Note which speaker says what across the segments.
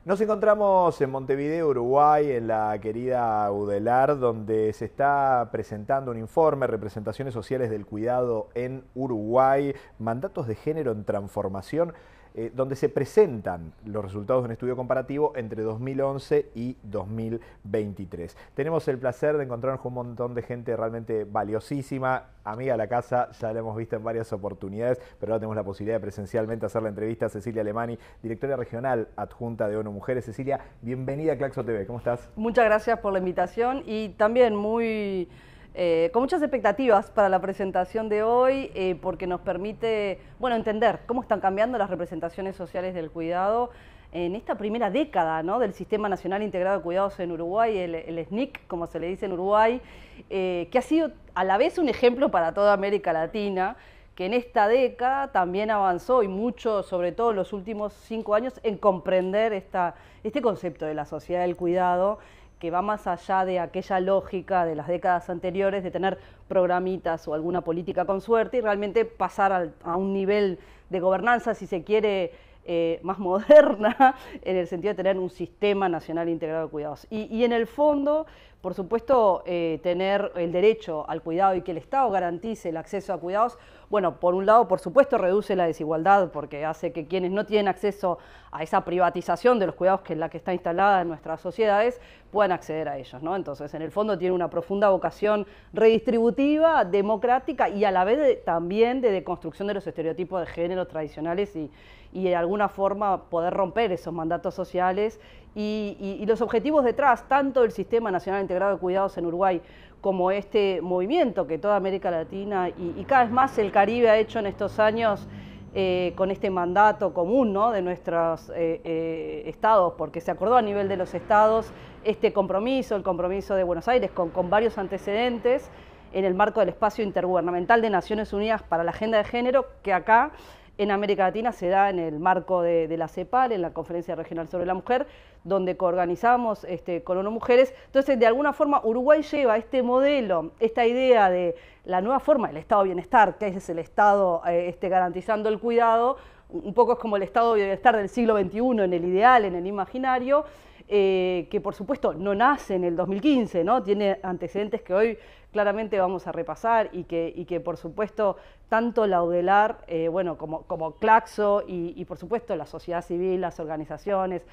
Speaker 1: Nos encontramos en Montevideo, Uruguay, en la querida UDELAR, donde se está presentando un informe, Representaciones Sociales del Cuidado en Uruguay, Mandatos de Género en Transformación, donde se presentan los resultados de un estudio comparativo entre 2011 y 2023. Tenemos el placer de encontrarnos con un montón de gente realmente valiosísima, amiga de la casa, ya la hemos visto en varias oportunidades, pero ahora tenemos la posibilidad de presencialmente hacer la entrevista a Cecilia Alemani, directora regional adjunta de ONU Mujeres. Cecilia, bienvenida a Claxo TV, ¿cómo estás?
Speaker 2: Muchas gracias por la invitación y también con muchas expectativas para la presentación de hoy, porque nos permite entender cómo están cambiando las representaciones sociales del cuidado en esta primera década, ¿no?, del Sistema Nacional Integrado de Cuidados en Uruguay, el SNIC, como se le dice en Uruguay, que ha sido a la vez un ejemplo para toda América Latina, que en esta década también avanzó y mucho, sobre todo en los últimos 5 años, en comprender este concepto de la sociedad del cuidado, que va más allá de aquella lógica de las décadas anteriores de tener programitas o alguna política con suerte y realmente pasar a un nivel de gobernanza, si se quiere, más moderna, en el sentido de tener un sistema nacional integrado de cuidados. Y en el fondo, por supuesto, tener el derecho al cuidado y que el Estado garantice el acceso a cuidados, por un lado, por supuesto, reduce la desigualdad porque hace que quienes no tienen acceso a esa privatización de los cuidados, que es la que está instalada en nuestras sociedades, puedan acceder a ellos, ¿no? Entonces, en el fondo tiene una profunda vocación redistributiva, democrática y a la vez también de deconstrucción de los estereotipos de género tradicionales y de alguna forma poder romper esos mandatos sociales y los objetivos detrás, tanto del Sistema Nacional Integrado de Cuidados en Uruguay como este movimiento que toda América Latina y cada vez más el Caribe ha hecho en estos años con este mandato común, ¿no?, de nuestros estados, porque se acordó a nivel de los estados este compromiso, el compromiso de Buenos Aires con varios antecedentes en el marco del espacio intergubernamental de Naciones Unidas para la Agenda de Género, que acá en América Latina se da en el marco de la CEPAL, en la Conferencia Regional sobre la Mujer, donde coorganizamos con ONU Mujeres. Entonces, de alguna forma, Uruguay lleva este modelo, esta idea de la nueva forma del Estado de Bienestar, que es el Estado garantizando el cuidado, un poco es como el Estado de Bienestar del siglo XXI, en el ideal, en el imaginario, que por supuesto no nace en el 2015, ¿no? Tiene antecedentes que hoy claramente vamos a repasar y que por supuesto tanto la UDELAR como Claxo y por supuesto la sociedad civil, las organizaciones,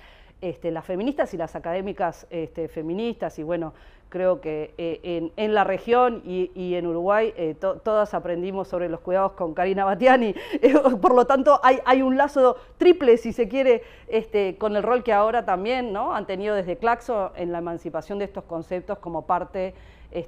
Speaker 2: las feministas y las académicas feministas, y creo que en la región y en Uruguay todas aprendimos sobre los cuidados con Karina Batiani, por lo tanto hay un lazo triple, si se quiere, con el rol que ahora también, ¿no?, han tenido desde Claxo en la emancipación de estos conceptos como parte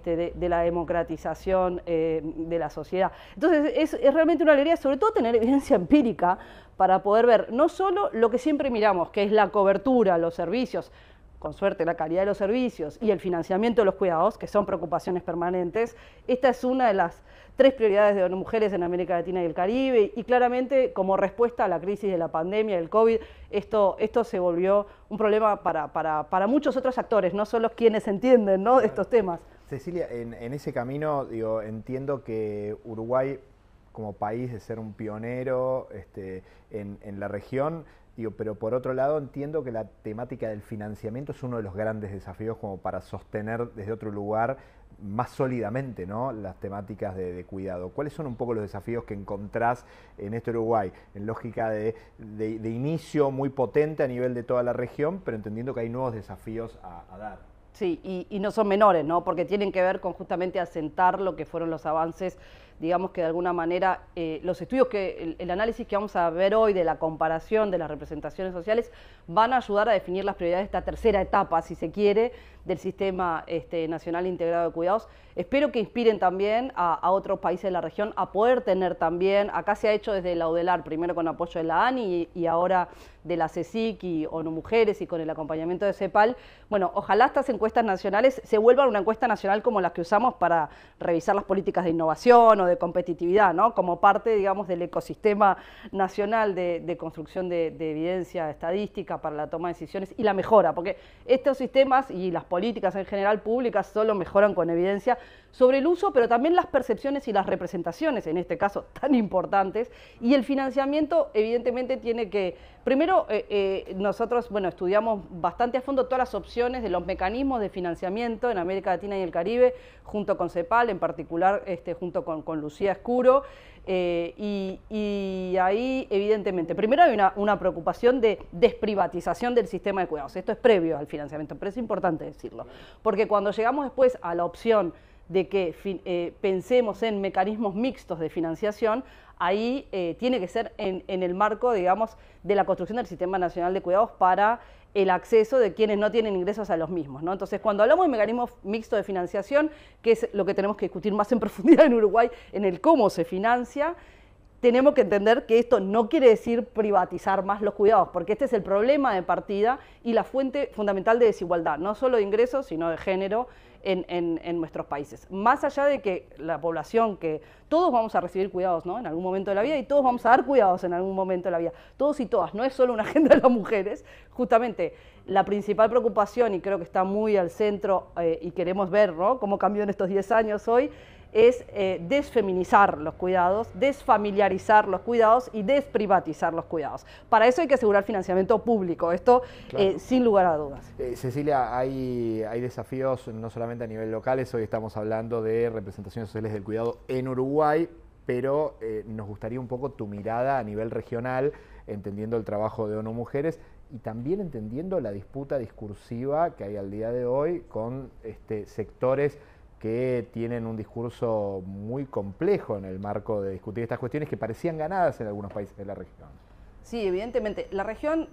Speaker 2: de la democratización de la sociedad. Entonces es realmente una alegría, sobre todo tener evidencia empírica para poder ver no solo lo que siempre miramos, que es la cobertura, los servicios, con suerte la calidad de los servicios y el financiamiento de los cuidados, que son preocupaciones permanentes. Esta es una de las 3 prioridades de ONU Mujeres en América Latina y el Caribe, y claramente como respuesta a la crisis de la pandemia, del COVID, esto se volvió un problema para muchos otros actores, no solo quienes entienden, ¿no?, de estos temas.
Speaker 1: Cecilia, en ese camino, entiendo que Uruguay, como país, de ser un pionero en la región, pero por otro lado entiendo que la temática del financiamiento es uno de los grandes desafíos como para sostener desde otro lugar más sólidamente, ¿no?, las temáticas de cuidado. ¿Cuáles son un poco los desafíos que encontrás en Uruguay? En lógica de inicio muy potente a nivel de toda la región, pero entendiendo que hay nuevos desafíos a dar.
Speaker 2: Sí, y no son menores, ¿no?, porque tienen que ver con justamente asentar lo que fueron los avances, digamos que de alguna manera los estudios el análisis que vamos a ver hoy de la comparación de las representaciones sociales van a ayudar a definir las prioridades de esta tercera etapa, si se quiere, del Sistema Nacional Integrado de Cuidados. Espero que inspiren también a otros países de la región a poder tener también, acá se ha hecho desde la UDELAR, primero con apoyo de la ANI y ahora de la CSIC y ONU Mujeres y con el acompañamiento de CEPAL. Ojalá estas encuestas nacionales se vuelvan una encuesta nacional como las que usamos para revisar las políticas de innovación o de competitividad, ¿no?, como parte, digamos, del ecosistema nacional de construcción de evidencia estadística para la toma de decisiones y la mejora, porque estos sistemas y las políticas en general públicas solo mejoran con evidencia sobre el uso, pero también las percepciones y las representaciones, en este caso tan importantes, y el financiamiento evidentemente tiene que, primero, Primero, nosotros, bueno, estudiamos bastante a fondo todas las opciones de los mecanismos de financiamiento en América Latina y el Caribe, junto con CEPAL, en particular junto con Lucía Escuro, y ahí, evidentemente, primero hay una preocupación de desprivatización del sistema de cuidados. Esto es previo al financiamiento, pero es importante decirlo, porque cuando llegamos después a la opción de que pensemos en mecanismos mixtos de financiación, ahí tiene que ser en el marco, digamos, de la construcción del Sistema Nacional de Cuidados para el acceso de quienes no tienen ingresos a los mismos, ¿no? Entonces, cuando hablamos de mecanismos mixtos de financiación, que es lo que tenemos que discutir más en profundidad en Uruguay, en el cómo se financia, tenemos que entender que esto no quiere decir privatizar más los cuidados, porque este es el problema de partida y la fuente fundamental de desigualdad, no solo de ingresos, sino de género en nuestros países. Más allá de que la población, que todos vamos a recibir cuidados, ¿no?, en algún momento de la vida, y todos vamos a dar cuidados en algún momento de la vida, todos y todas, no es solo una agenda de las mujeres. Justamente la principal preocupación, y creo que está muy al centro, y queremos ver, ¿no?, cómo cambió en estos 10 años hoy, es desfeminizar los cuidados, desfamiliarizar los cuidados y desprivatizar los cuidados. Para eso hay que asegurar financiamiento público, esto claro, sin lugar a dudas.
Speaker 1: Cecilia, hay desafíos no solamente a nivel locales, hoy estamos hablando de representaciones sociales del cuidado en Uruguay, pero nos gustaría un poco tu mirada a nivel regional, entendiendo el trabajo de ONU Mujeres y también entendiendo la disputa discursiva que hay al día de hoy con sectores que tienen un discurso muy complejo en el marco de discutir estas cuestiones que parecían ganadas en algunos países de la región.
Speaker 2: Sí, evidentemente. La región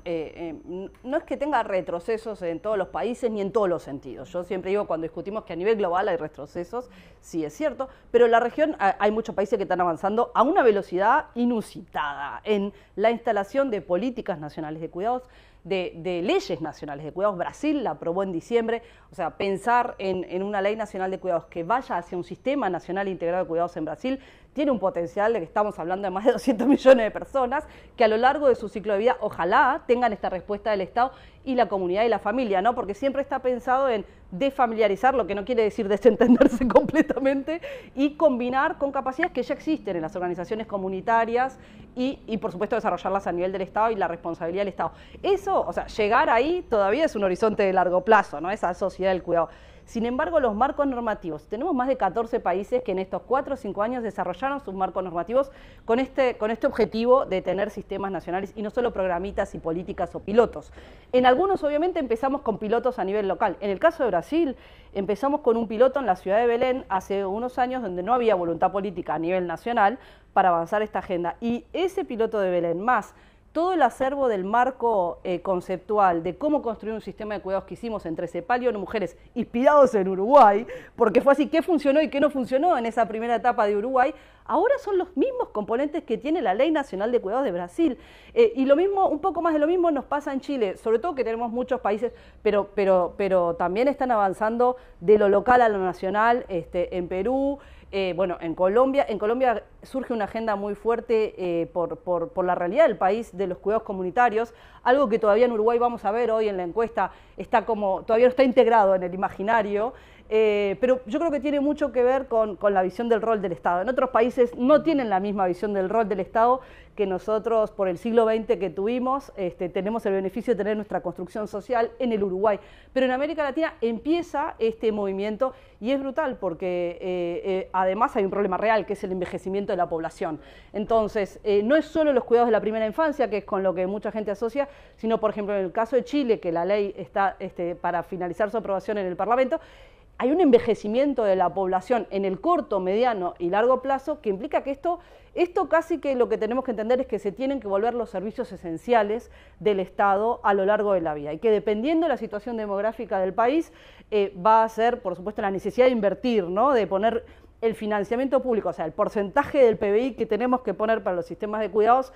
Speaker 2: no es que tenga retrocesos en todos los países ni en todos los sentidos. Yo siempre digo, cuando discutimos que a nivel global hay retrocesos, sí es cierto, pero en la región hay muchos países que están avanzando a una velocidad inusitada en la instalación de políticas nacionales de cuidados, de leyes nacionales de cuidados. Brasil la aprobó en diciembre, o sea, pensar en una ley nacional de cuidados que vaya hacia un sistema nacional integrado de cuidados en Brasil tiene un potencial de que estamos hablando de más de 200 millones de personas que a lo largo de su ciclo de vida ojalá tengan esta respuesta del Estado y la comunidad y la familia, ¿no? Porque siempre está pensado en desfamiliarizar, lo que no quiere decir desentenderse completamente, y combinar con capacidades que ya existen en las organizaciones comunitarias y por supuesto desarrollarlas a nivel del Estado y la responsabilidad del Estado. Eso, o sea, llegar ahí todavía es un horizonte de largo plazo, ¿no? Esa sociedad del cuidado. Sin embargo, los marcos normativos, tenemos más de 14 países que en estos 4 o 5 años desarrollaron sus marcos normativos con este objetivo de tener sistemas nacionales y no solo programitas y políticas o pilotos. En algunos, obviamente, empezamos con pilotos a nivel local. En el caso de Brasil, empezamos con un piloto en la ciudad de Belén hace unos años donde no había voluntad política a nivel nacional para avanzar esta agenda. Y ese piloto de Belén, más todo el acervo del marco conceptual de cómo construir un sistema de cuidados que hicimos entre CEPAL y ONU Mujeres, inspirados en Uruguay, porque fue así, qué funcionó y qué no funcionó en esa primera etapa de Uruguay, ahora son los mismos componentes que tiene la Ley Nacional de Cuidados de Brasil. Y lo mismo, un poco más de lo mismo nos pasa en Chile, sobre todo que tenemos muchos países, pero también están avanzando de lo local a lo nacional, en Perú. Bueno, en Colombia surge una agenda muy fuerte por la realidad del país de los cuidados comunitarios, algo que todavía en Uruguay vamos a ver hoy en la encuesta, todavía no está integrado en el imaginario, pero yo creo que tiene mucho que ver con la visión del rol del Estado. En otros países no tienen la misma visión del rol del Estado que nosotros por el siglo XX que tuvimos, tenemos el beneficio de tener nuestra construcción social en el Uruguay. Pero en América Latina empieza este movimiento y es brutal porque además hay un problema real que es el envejecimiento de la población. Entonces, no es solo los cuidados de la primera infancia, que es con lo que mucha gente asocia, sino por ejemplo en el caso de Chile, que la ley está para finalizar su aprobación en el Parlamento, hay un envejecimiento de la población en el corto, mediano y largo plazo que implica que esto casi que lo que tenemos que entender es que se tienen que volver los servicios esenciales del Estado a lo largo de la vida y que dependiendo de la situación demográfica del país va a ser, por supuesto, la necesidad de invertir, ¿no?, de poner el financiamiento público, o sea, el porcentaje del PBI que tenemos que poner para los sistemas de cuidados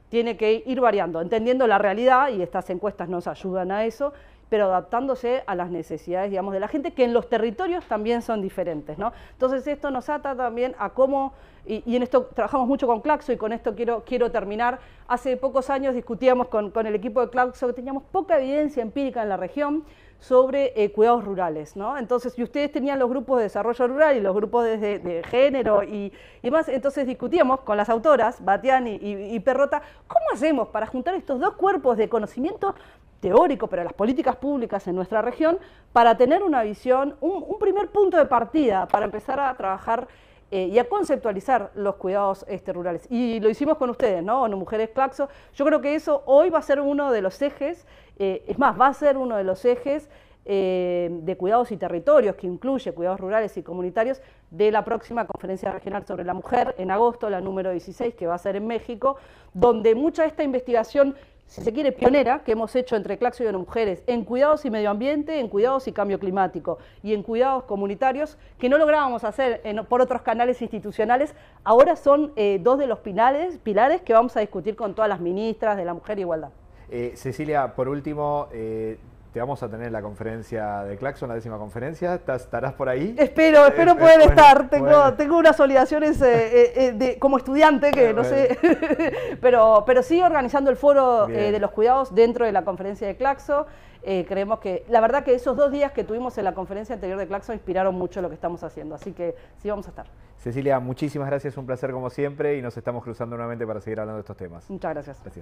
Speaker 2: tiene que ir variando, entendiendo la realidad, y estas encuestas nos ayudan a eso, pero adaptándose a las necesidades, digamos, de la gente, que en los territorios también son diferentes, ¿no? Entonces esto nos ata también a cómo, y en esto trabajamos mucho con Claxo, y con esto quiero terminar. Hace pocos años discutíamos con el equipo de Claxo que teníamos poca evidencia empírica en la región sobre cuidados rurales, ¿no? Entonces, y ustedes tenían los grupos de desarrollo rural y los grupos de género y demás, entonces discutíamos con las autoras, Batián y Perrota, ¿cómo hacemos para juntar estos dos cuerpos de conocimiento teórico, pero las políticas públicas en nuestra región, para tener una visión, un primer punto de partida para empezar a trabajar y a conceptualizar los cuidados rurales? Y lo hicimos con ustedes, ¿no? Bueno, Mujeres Claxo. Yo creo que eso hoy va a ser uno de los ejes, es más, va a ser uno de los ejes de cuidados y territorios, que incluye cuidados rurales y comunitarios, de la próxima Conferencia Regional sobre la Mujer, en agosto, la número 16, que va a ser en México, donde mucha de esta investigación, si se quiere, pionera, que hemos hecho entre Claxo y ONU Mujeres, en cuidados y medio ambiente, en cuidados y cambio climático, y en cuidados comunitarios, que no lográbamos hacer por otros canales institucionales, ahora son dos de los pilares que vamos a discutir con todas las ministras de la Mujer e Igualdad.
Speaker 1: Cecilia, por último, te vamos a tener en la conferencia de Claxo, en la 10ª conferencia. ¿Estarás por ahí?
Speaker 2: Espero poder estar. Tengo unas obligaciones como estudiante que no sé, pero sí organizando el foro de los cuidados dentro de la conferencia de Claxo. Creemos que, la verdad que esos 2 días que tuvimos en la conferencia anterior de Claxo inspiraron mucho lo que estamos haciendo, así que sí vamos a estar.
Speaker 1: Cecilia, muchísimas gracias, un placer como siempre, y nos estamos cruzando nuevamente para seguir hablando de estos temas.
Speaker 2: Muchas gracias.
Speaker 1: Gracias.